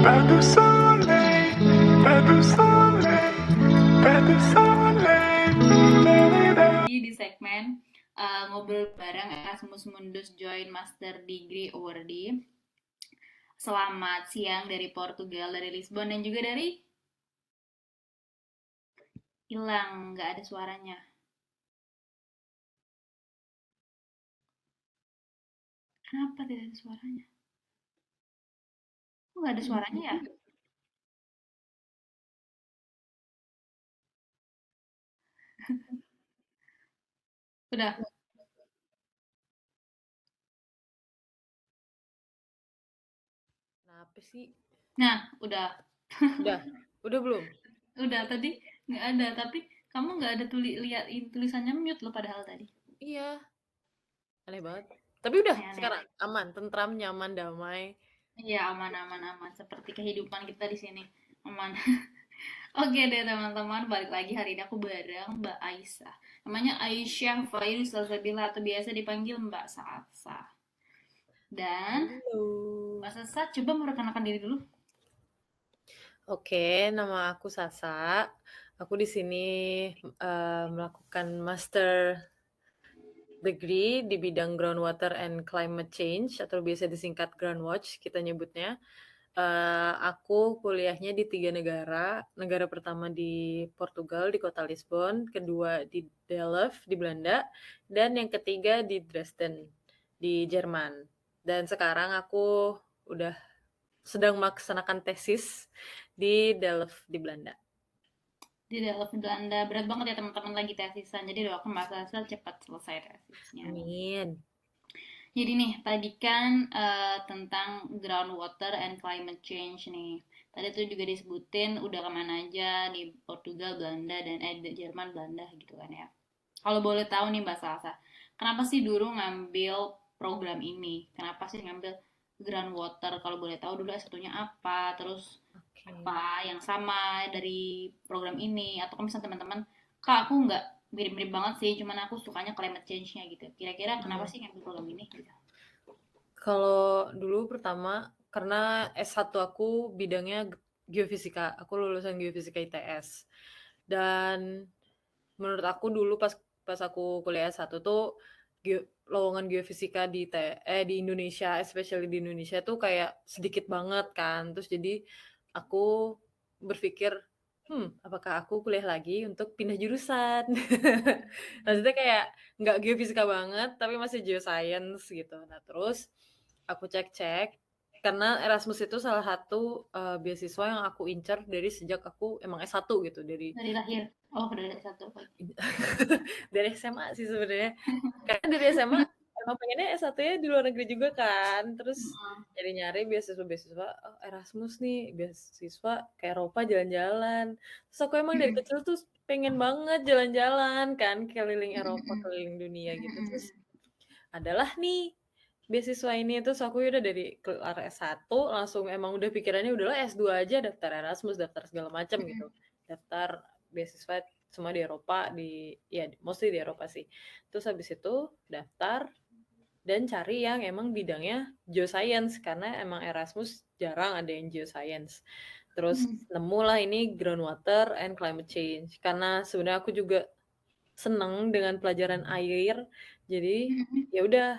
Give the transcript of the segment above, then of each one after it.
Pas de soleil, pas de soleil, pas de soleil. Di segmen ngobrol bareng Erasmus Mundus Joint Master Degree Awardee. Selamat siang dari Portugal, dari Lisbon, dan juga dari hilang, nggak ada suaranya. Kenapa tidak ada suaranya? Kok nggak ada suaranya ya? Udah. Kenapa sih? Nah, udah. Udah, udah belum? Udah tadi nggak ada, tapi kamu nggak ada lihat tulisannya mute loh padahal tadi. Iya, aneh banget. Tapi udah, Aneh-aneh. sekarang aman, tentram, nyaman, damai. Iya, aman, aman, aman. Seperti kehidupan kita di sini. Aman. Oke deh teman-teman, balik lagi hari ini aku bareng Mbak Aisyah. Namanya Aisyah Fairuz Salsabila atau biasa dipanggil Mbak Sasa. Dan Halo. Mbak Sasa coba memperkenalkan diri dulu. Oke, nama aku Sasa. Aku di sini melakukan master degree di bidang groundwater and climate change atau biasa disingkat Groundwatch kita nyebutnya. Aku kuliahnya di 3 negara. Negara pertama di Portugal, di kota Lisbon, kedua di Delft, di Belanda, dan yang ketiga di Dresden, di Jerman. Dan sekarang aku udah sedang melaksanakan tesis di Delft, di Belanda. Di dalam Belanda berat banget ya teman-teman lagi tesisan. Jadi doakan Mbak Sasa cepat selesai tesisnya. Amin. Jadi nih, tadi kan tentang groundwater and climate change nih. Tadi tuh juga disebutin udah kemana aja di Portugal, Belanda, dan di Jerman, Belanda gitu kan ya. Kalau boleh tahu nih Mbak Salsa, kenapa sih dulu ngambil program ini? Kenapa sih ngambil groundwater? Kalau boleh tahu dulu S1-nya apa? Terus Oke. apa yang sama dari program ini? Atau kalau misalnya teman-teman, Kak aku nggak mirip-mirip banget sih, cuman aku sukanya climate change-nya gitu. Kira-kira kenapa Hmm. sih ngambil program ini? Gitu. Kalau dulu pertama, karena S1 aku bidangnya geofisika, aku lulusan geofisika ITS. Dan menurut aku dulu pas pas aku kuliah S1 tuh lowongan geofisika di Indonesia, especially di Indonesia tuh kayak sedikit banget kan. Terus jadi aku berpikir, apakah aku kuliah lagi untuk pindah jurusan? Maksudnya kayak nggak geofisika banget, tapi masih geoscience gitu. Nah terus aku cek-cek, karena Erasmus itu salah satu beasiswa yang aku incar dari sejak aku emang S1 gitu, Dari lahir. Oh, dari satu. dari SMA sih sebenarnya. Karena dari SMA emang pengennya S1-nya di luar negeri juga kan. Terus nyari-nyari beasiswa-beasiswa, oh, Erasmus nih, beasiswa ke Eropa jalan-jalan. Terus aku emang dari kecil tuh pengen banget jalan-jalan kan, keliling Eropa, keliling dunia gitu. Terus adalah nih beasiswa ini, terus aku udah dari kelar S1 langsung emang udah pikirannya udahlah S2 aja, daftar Erasmus, daftar segala macam gitu. Daftar beasiswa semua di Eropa, ya mostly di Eropa sih. Terus habis itu daftar dan cari yang emang bidangnya geoscience karena emang Erasmus jarang ada yang geoscience. Terus nemulah ini groundwater and climate change karena sebenarnya aku juga seneng dengan pelajaran air. Jadi ya udah,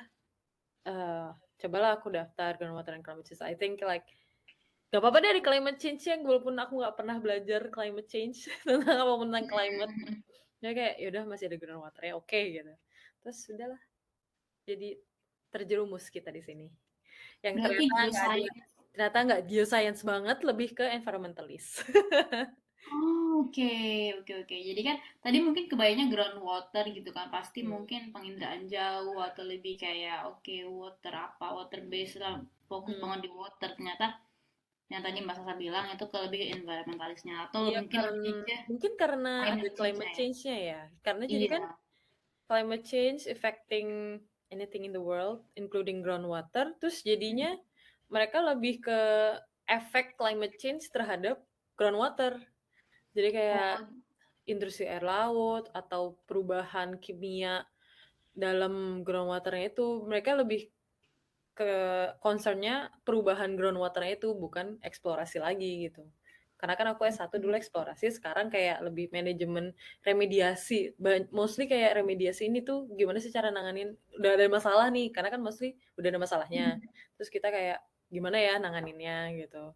cobalah aku daftar groundwater and climate change. I think like gak apa-apa deh di climate change ya, walaupun aku gak pernah belajar climate change tentang apa tentang climate. Ya kayak yaudah masih ada groundwater ya, oke gitu. Terus udahlah, jadi terjerumus kita di sini. Yang Berarti ternyata nggak ada, geoscience. ternyata nggak geoscience banget, lebih ke environmentalist. Oh, oke, oke, oke. Jadi kan tadi mungkin kebayanya groundwater gitu kan. Pasti Hmm. mungkin penginderaan jauh atau lebih kayak oke, water apa, water base lah, fokus Hmm. banget di water. Ternyata yang tadi Mbak Sasa bilang itu ke lebih ke environmentalisnya atau Iya, mungkin lebih ke mungkin karena ada climate change-nya climate ya. change-nya ya. Karena jadi kan Iya. climate change affecting anything in the world, including groundwater. Terus jadinya mereka lebih ke efek climate change terhadap groundwater. Jadi kayak Oh, industri air laut atau perubahan kimia dalam groundwaternya itu mereka lebih ke concernnya perubahan groundwater-nya itu, bukan eksplorasi lagi gitu. Karena kan aku S1 dulu eksplorasi, sekarang kayak lebih manajemen remediasi. Mostly kayak remediasi ini tuh gimana sih cara nanganin, udah ada masalah nih, karena kan mostly udah ada masalahnya. Terus kita kayak gimana ya nanganinnya gitu.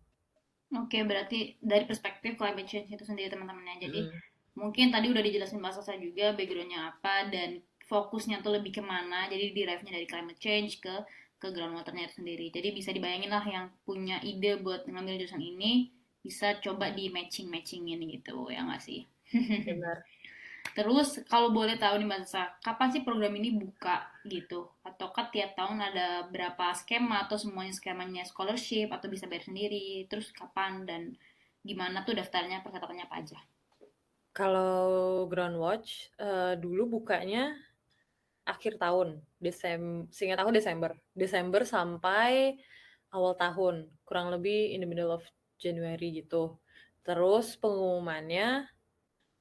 Oke, berarti dari perspektif climate change itu sendiri teman-temannya. Jadi Mm-mm. mungkin tadi udah dijelasin Mbak Sasa juga backgroundnya apa dan fokusnya tuh lebih kemana. Jadi derive-nya dari climate change ke groundwater-nya itu sendiri. Jadi bisa dibayangin lah yang punya ide buat ngambil jurusan ini bisa coba di matching-matchingin gitu ya nggak sih? Benar. Terus kalau boleh tahu nih Mbak Sasa, kapan sih program ini buka gitu? Ataukah tiap tahun ada berapa skema atau semuanya skemanya scholarship atau bisa bayar sendiri? Terus kapan dan gimana tuh daftarnya, persyaratannya apa aja? Kalau Groundwatch dulu bukanya akhir tahun, seingat aku Desember sampai awal tahun, kurang lebih in the middle of January gitu. Terus pengumumannya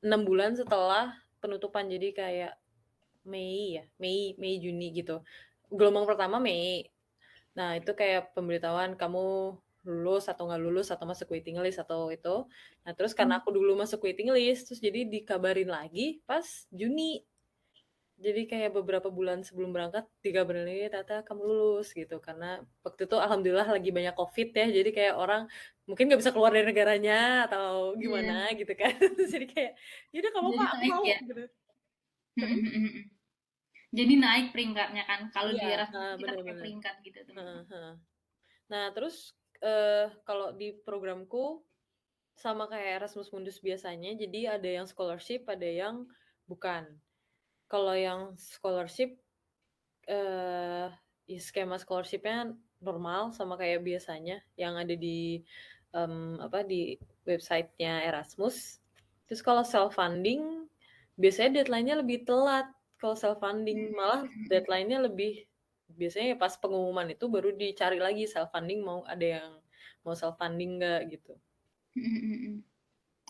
6 bulan setelah penutupan, jadi kayak Mei Juni gitu. Gelombang pertama Mei. Nah, itu kayak pemberitahuan kamu lulus atau nggak lulus atau masuk waiting list atau itu. Nah, terus karena aku dulu masuk waiting list, terus jadi dikabarin lagi pas Juni. Jadi kayak beberapa bulan sebelum berangkat dikabarin lagi, Tata kamu lulus gitu. Karena waktu itu alhamdulillah lagi banyak COVID ya, jadi kayak orang mungkin nggak bisa keluar dari negaranya atau Iya, gimana gitu kan. Jadi kayak, yaudah kamu jadi Pak, aku naik mau ya. gitu. Sorry? Jadi naik peringkatnya kan. Kalau Iya, di Erasmus kita pakai bener-bener. peringkat gitu teman-teman. Nah, terus kalau di programku sama kayak Erasmus Mundus biasanya, jadi ada yang scholarship, ada yang bukan. Kalau yang scholarship, eh ya skema scholarship-nya normal sama kayak biasanya yang ada di di websitenya Erasmus. Terus kalau self funding, biasanya deadline-nya lebih telat. Kalau self funding malah deadline-nya lebih, biasanya ya pas pengumuman itu baru dicari lagi self funding, mau ada yang mau self funding nggak gitu.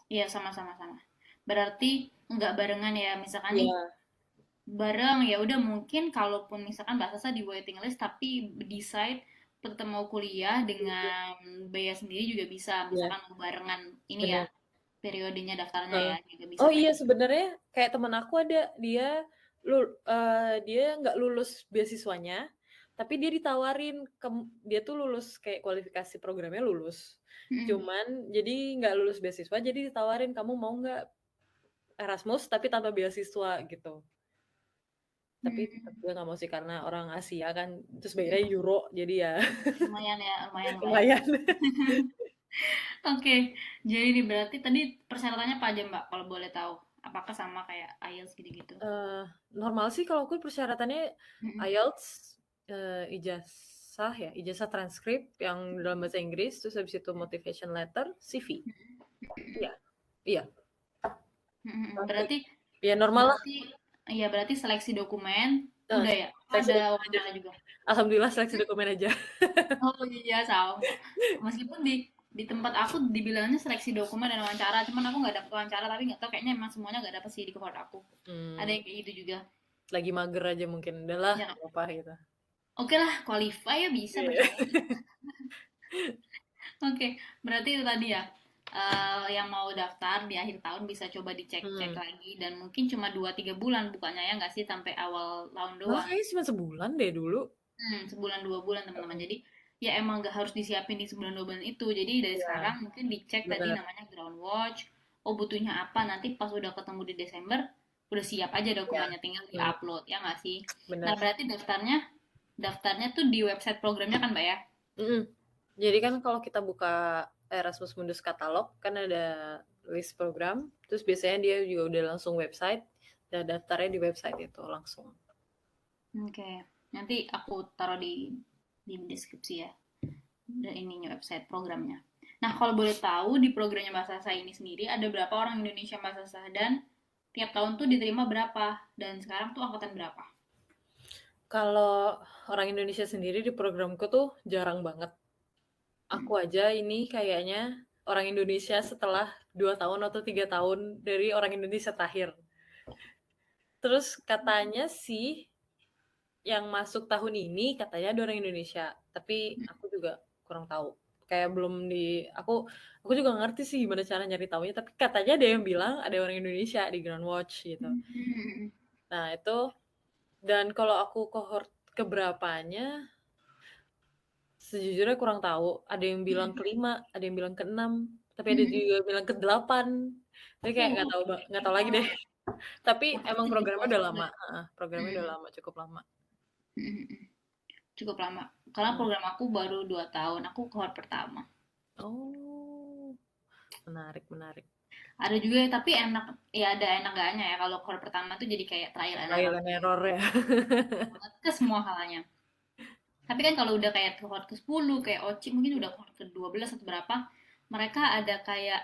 Iya, sama-sama sama. Berarti nggak barengan ya. Misalkan nih Iya, bareng ya udah mungkin kalaupun misalkan Mbak Sasa di waiting list tapi decide tetap mau kuliah dengan biaya sendiri juga bisa iya, misalkan mau barengan ini ya benar. periodenya daftarnya Heeh. ya juga bisa Oh kayak iya, gitu. sebenarnya kayak teman aku ada, dia nggak lulus beasiswanya, tapi dia ditawarin dia tuh lulus kayak kualifikasi programnya lulus. Mm-mm. Cuman jadi nggak lulus beasiswa, jadi ditawarin kamu mau nggak Erasmus tapi tanpa beasiswa gitu. Tapi tetap Mm-mm. dia nggak mau sih karena orang Asia kan, terus bayarnya euro, jadi ya Lumayan ya lumayan lumayan. lumayan. Oke, jadi ini berarti tadi persyaratannya apa aja Mbak kalau boleh tahu? Apakah sama kayak IELTS gitu-gitu? Eh, Normal sih kalau aku persyaratannya Mm-mm. IELTS, ijazah transkrip yang dalam bahasa Inggris, terus habis itu motivation letter, CV. Iya, iya. Mm-mm. Oke. Berarti Ya normal lah. berarti ya berarti seleksi dokumen Eh, udah ya Seleksi ada dokumen aja. wawancara juga. Alhamdulillah seleksi dokumen aja. Oh iya sama. Meskipun di tempat aku dibilangnya seleksi dokumen dan wawancara, cuman aku nggak dapet wawancara tapi nggak tahu kayaknya emang semuanya nggak dapet sih di cohort aku. Ada Hmm, yang kayak gitu juga. Lagi mager aja mungkin. Udahlah, Ya, nggak apa-apa gitu. oke lah, qualify ya bisa Iya. percaya. Oke, berarti itu tadi ya. Yang mau daftar di akhir tahun bisa coba dicek-cek Hmm. lagi dan mungkin cuma 2-3 bulan bukannya ya nggak sih sampai awal tahun Malah doang. kayaknya cuma sebulan deh dulu. Sebulan 2 bulan teman-teman. Jadi ya emang gak harus disiapin di sebulan 2 bulan itu. Jadi dari Iya, sekarang mungkin dicek tadi benar. namanya ground watch. Oh butuhnya apa nanti pas udah ketemu di Desember udah siap aja Iya. dokumennya tinggal Hmm, diupload ya nggak sih. Nah benar. berarti daftarnya tuh di website programnya kan mbak ya? Mm-mm. Jadi kan kalau kita buka Erasmus Mundus katalog kan ada list program, terus biasanya dia juga udah langsung website, dan daftarnya di website itu langsung. Oke, nanti aku taruh di deskripsi ya dan ininya website programnya. Nah kalau boleh tahu di programnya Mbak Sasa ini sendiri ada berapa orang Indonesia Mbak Sasa dan tiap tahun tuh diterima berapa dan sekarang tuh angkatan berapa? Kalau orang Indonesia sendiri di programku tuh jarang banget. Aku aja ini kayaknya orang Indonesia setelah 2 tahun atau 3 tahun dari orang Indonesia terakhir. Terus katanya sih yang masuk tahun ini katanya ada orang Indonesia. tapi aku juga kurang tahu. Kayak belum aku juga nggak ngerti sih gimana cara nyari taunya, tapi katanya ada yang bilang ada orang Indonesia di Groundwatch gitu. Hmm. Nah, itu dan kalau aku cohort keberapanya sejujurnya kurang tahu. Ada yang bilang ke-5, ada yang bilang ke-6, tapi ada juga bilang ke-8. Jadi kayak nggak tahu lagi deh. Tapi emang Itu programnya luas udah lama, juga. programnya udah Hmm. lama, cukup lama. Cukup lama. Karena Mhm. program aku baru 2 tahun. Aku cohort pertama. Oh, menarik menarik. Ada juga tapi enak ya ada enak gaknya ya kalau cohort pertama tuh jadi kayak trial and Trial error and error ya. banget ke semua halnya. Tapi kan kalau udah kayak cohort ke-10 kayak Oci mungkin udah cohort ke-12 atau berapa, mereka ada kayak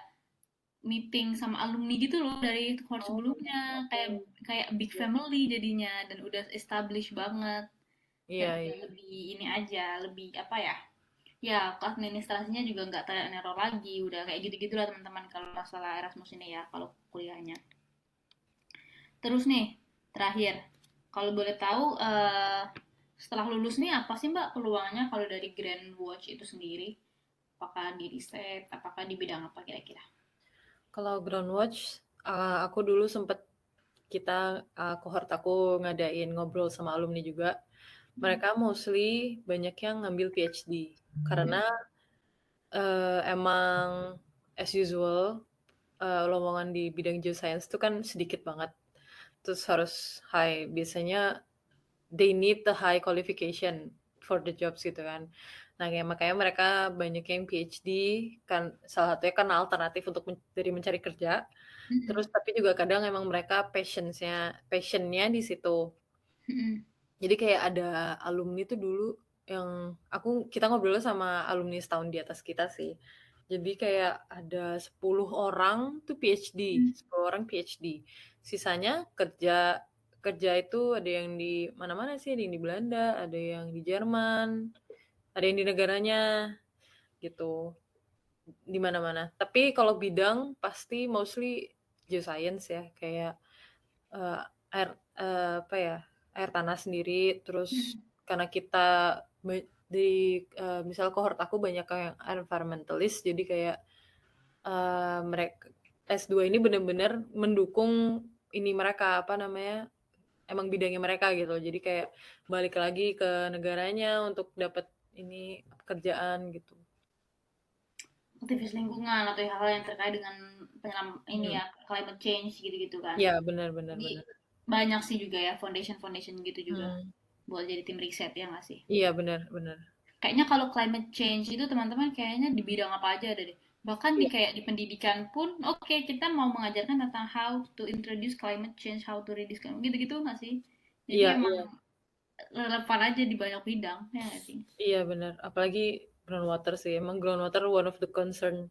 meeting sama alumni gitu loh dari cohort Oh, sebelumnya, oke. kayak kayak big Iya. family jadinya dan udah established banget dan Iya, udah iya. lebih ini aja, lebih apa ya? Ya, ke administrasinya juga nggak trial and error lagi, udah kayak gitu-gitu lah teman-teman kalau masalah Erasmus ini ya, kalau kuliahnya. Terus nih, terakhir, kalau boleh tahu setelah lulus nih apa sih Mbak peluangnya kalau dari Grand Watch itu sendiri? Apakah di riset, apakah di bidang apa kira-kira? Kalau Groundwatch, aku dulu sempet cohort aku ngadain ngobrol sama alumni juga. Mereka mostly banyak yang ngambil PhD karena emang as usual lowongan di bidang geoscience itu kan sedikit banget. Terus harus high. Biasanya they need the high qualification for the jobs gitu kan. Nah, kayak makanya mereka banyak yang PhD kan salah satunya kan alternatif untuk dari mencari kerja. Terus tapi juga kadang emang mereka passionnya di situ. Jadi kayak ada alumni tuh dulu yang kita ngobrol sama alumni setahun di atas kita sih. Jadi kayak ada 10 orang tuh PhD, 10 orang PhD. Sisanya kerja kerja itu ada yang di mana-mana sih, ada yang di Belanda, ada yang di Jerman, ada yang di negaranya gitu, di mana-mana. Tapi kalau bidang pasti mostly geoscience ya, kayak eh, apa ya, air tanah sendiri. Terus karena kita misal cohort aku banyak yang environmentalist, jadi kayak mereka S2 ini benar-benar mendukung ini mereka apa namanya emang bidangnya mereka gitu. Jadi kayak balik lagi ke negaranya untuk dapat ini pekerjaan gitu. Aktivis lingkungan atau hal-hal yang terkait dengan ini Hmm. ya climate change gitu-gitu kan. Ya, benar benar Jadi benar. banyak sih juga ya foundation gitu juga Hmm. buat jadi tim riset ya nggak sih? Iya, benar benar. Kayaknya kalau climate change itu teman-teman kayaknya di bidang apa aja ada deh. Bahkan di Iya, kayak di pendidikan pun, oke kita mau mengajarkan tentang how to introduce climate change, how to reduce climate gitu-gitu nggak sih? Jadi iya, emang iya. relevan aja di banyak bidang, ya nggak sih? Iya, benar. Apalagi groundwater sih. Emang groundwater one of the concern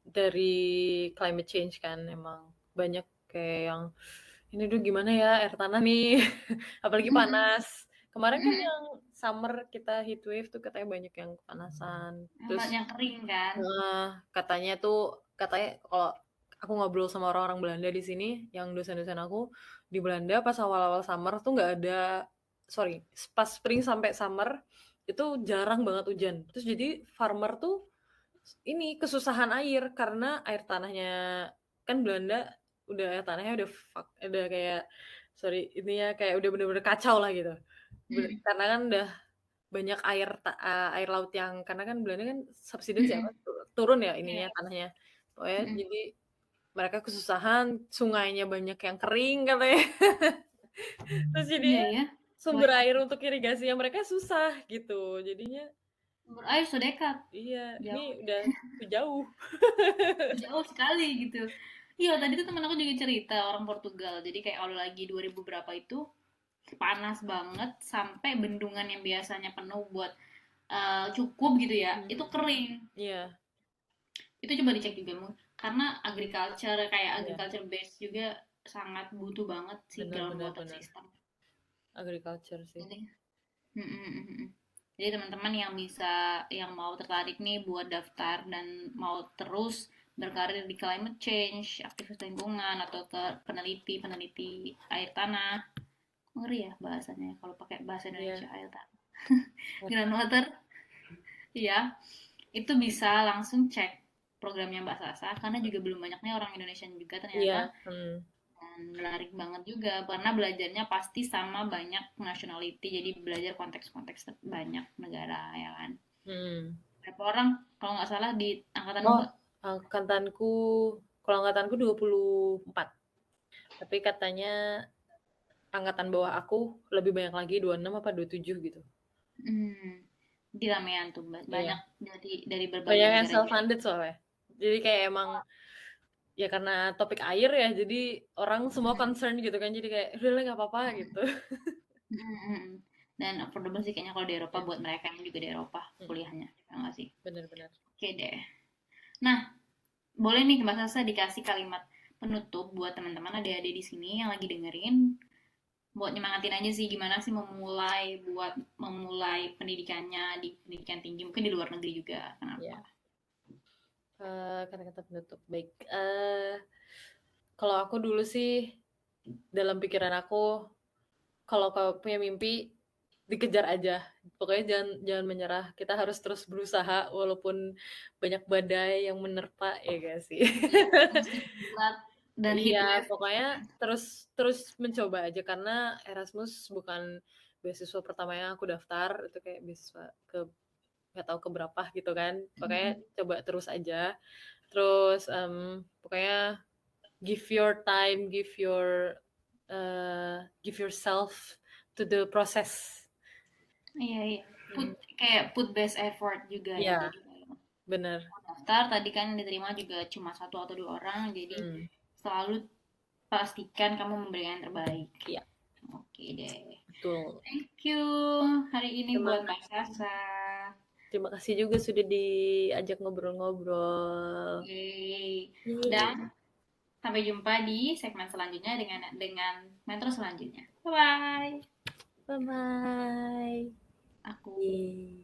dari climate change kan. Emang banyak kayak yang ini tuh gimana ya air tanah nih. Apalagi panas. Kemarin kan yang summer kita heat wave tuh katanya banyak yang kepanasan. Terus Yang kering kan? katanya kalau aku ngobrol sama orang-orang Belanda di sini, yang dosen-dosen aku di Belanda pas awal-awal summer tuh nggak ada, sorry, pas spring sampai summer itu jarang banget hujan. Terus jadi farmer tuh ini kesusahan air karena air tanahnya kan Belanda udah air tanahnya udah kayak sorry ini ya kayak udah bener-bener kacau lah gitu. Karena kan udah banyak air laut yang karena kan Belanda kan subsidence ya, apa, turun ya ininya Iya. tanahnya. Pokoknya jadi mereka kesusahan, sungainya banyak yang kering katanya. Terus Iya jadinya ya. sumber Banyak. air untuk irigasinya mereka susah gitu. Jadinya Sumber air sudah dekat. iya, ini Jauh. udah jauh. Jauh sekali gitu. Iya, tadi tuh temen aku juga cerita orang Portugal. Jadi kayak kalau lagi 2000 berapa itu panas banget sampai bendungan yang biasanya penuh buat cukup gitu ya, itu Mhm. kering. Iya, Itu coba dicek juga Mu. Karena agriculture kayak iya. agriculture base juga sangat butuh banget si Benar benar groundwater benar. system. Agriculture sih. Jadi, mm, mm, mm, mm. Jadi teman-teman yang yang mau tertarik nih buat daftar dan mau terus berkarir di climate change, aktivis lingkungan atau peneliti air tanah, ngeri ya bahasanya kalau pakai bahasa Iya. Indonesia air tanah. Groundwater. ya, itu bisa langsung cek programnya Mbak Sasa karena juga belum banyaknya orang Indonesia juga Iya. ternyata. Dan menarik banget juga karena belajarnya pasti sama banyak nationality, jadi belajar konteks-konteks banyak negara ya kan. Hmm. Berapa orang kalau nggak salah di angkatanmu Oh, Mbak? angkatanku, kalau angkatanku 24. Tapi katanya angkatan bawah aku lebih banyak lagi, 26 apa 27 gitu. Hmm, di ramean tuh Mbak. Iya. Banyak dari berbagai Banyak yang negara juga. self-funded soalnya. Jadi kayak emang ya karena topik air ya, jadi orang semua concern gitu kan. Jadi kayak udah lah nggak apa-apa gitu. Mm-mm. Dan affordable sih kayaknya kalau di Eropa Ya, buat mereka yang juga di Eropa kuliahnya. Ya nggak sih? benar-benar. Oke deh. Nah, boleh nih Mbak Sasa dikasih kalimat penutup buat teman-teman adik-adik di sini yang lagi dengerin buat nyemangatin aja sih gimana sih memulai pendidikannya di pendidikan tinggi mungkin di luar negeri juga kenapa. Ya. Kata-kata penutup. Baik. Kalau aku dulu sih dalam pikiran aku, kalau kau punya mimpi dikejar aja. Pokoknya jangan menyerah. Kita harus terus berusaha walaupun banyak badai yang menerpa ya guys sih. Iya, musik buat dan Iya, heat wave. pokoknya terus terus mencoba aja karena Erasmus bukan beasiswa pertama yang aku daftar, itu kayak beasiswa ke nggak tahu ke berapa gitu kan. Pokoknya coba terus aja. Terus pokoknya give your time, give yourself to the process. Iya, iya. Kayak put best effort juga ya. Iya, Jadi kayak bener. daftar tadi kan yang diterima juga cuma satu atau dua orang. Jadi Hmm, selalu pastikan kamu memberikan yang terbaik. iya, Oke deh. betul. Thank you hari ini Terima, buat Mbak Sasa. terima kasih juga sudah diajak ngobrol-ngobrol. Yeay. Yeay. Dan sampai jumpa di segmen selanjutnya dengan metro selanjutnya. Bye bye. Bye-bye. Aku Yeay.